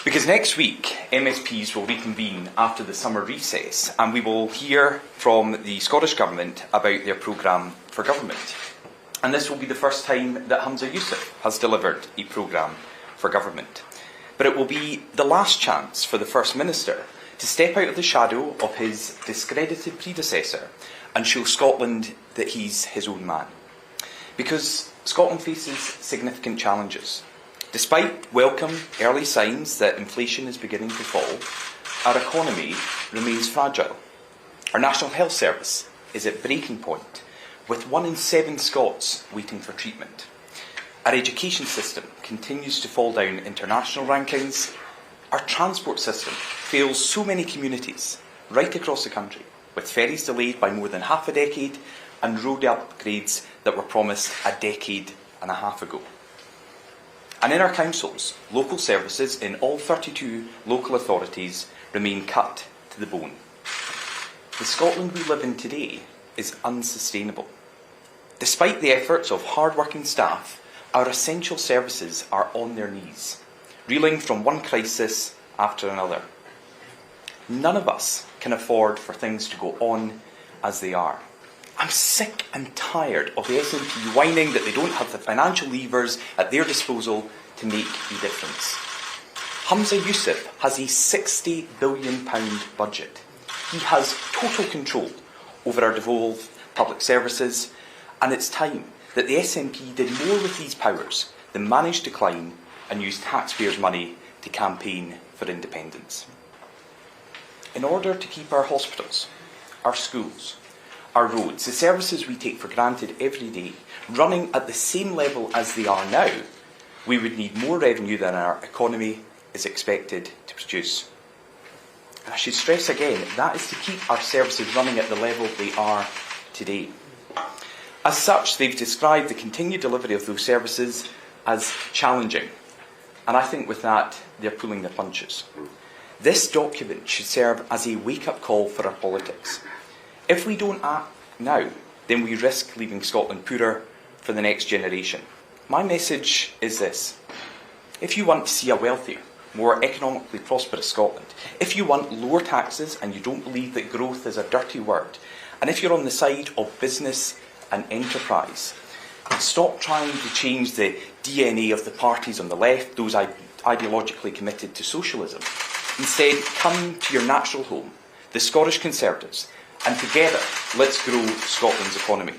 Because next week, MSPs will reconvene after the summer recess and we will hear from the Scottish Government about their programme for government. And this will be the first time that Humza Yousaf has delivered a programme for government. But it will be the last chance for the First Minister to step out of the shadow of his discredited predecessor and show Scotland that he's his own man. Because Scotland faces significant challenges. Despite welcome early signs that inflation is beginning to fall, our economy remains fragile. Our National Health Service is at breaking point, with 1 in 7 Scots waiting for treatment. Our education system continues to fall down international rankings. Our transport system fails so many communities right across the country, with ferries delayed by more than half a decade and road upgrades that were promised a decade and a half ago. And in our councils, local services in all 32 local authorities remain cut to the bone. The Scotland we live in today is unsustainable. Despite the efforts of hard-working staff, our essential services are on their knees, reeling from one crisis after another. None of us can afford for things to go on as they are. I'm sick and tired of the SNP whining that they don't have the financial levers at their disposal to make a difference. Humza Yousaf has a £60 billion budget. He has total control over our devolved public services, and it's time that the SNP did more with these powers than manage decline and use taxpayers' money to campaign for independence. In order to keep our hospitals, our schools, our roads, the services we take for granted every day, running at the same level as they are now, we would need more revenue than our economy is expected to produce. And I should stress again, that is to keep our services running at the level they are today. As such, they've described the continued delivery of those services as challenging. And I think with that, they're pulling their punches. This document should serve as a wake-up call for our politics. If we don't act now, then we risk leaving Scotland poorer for the next generation. My message is this. If you want to see a wealthier, more economically prosperous Scotland, if you want lower taxes and you don't believe that growth is a dirty word, and if you're on the side of business and enterprise, stop trying to change the DNA of the parties on the left, those ideologically committed to socialism. Instead, come to your natural home, the Scottish Conservatives, and together, let's grow Scotland's economy.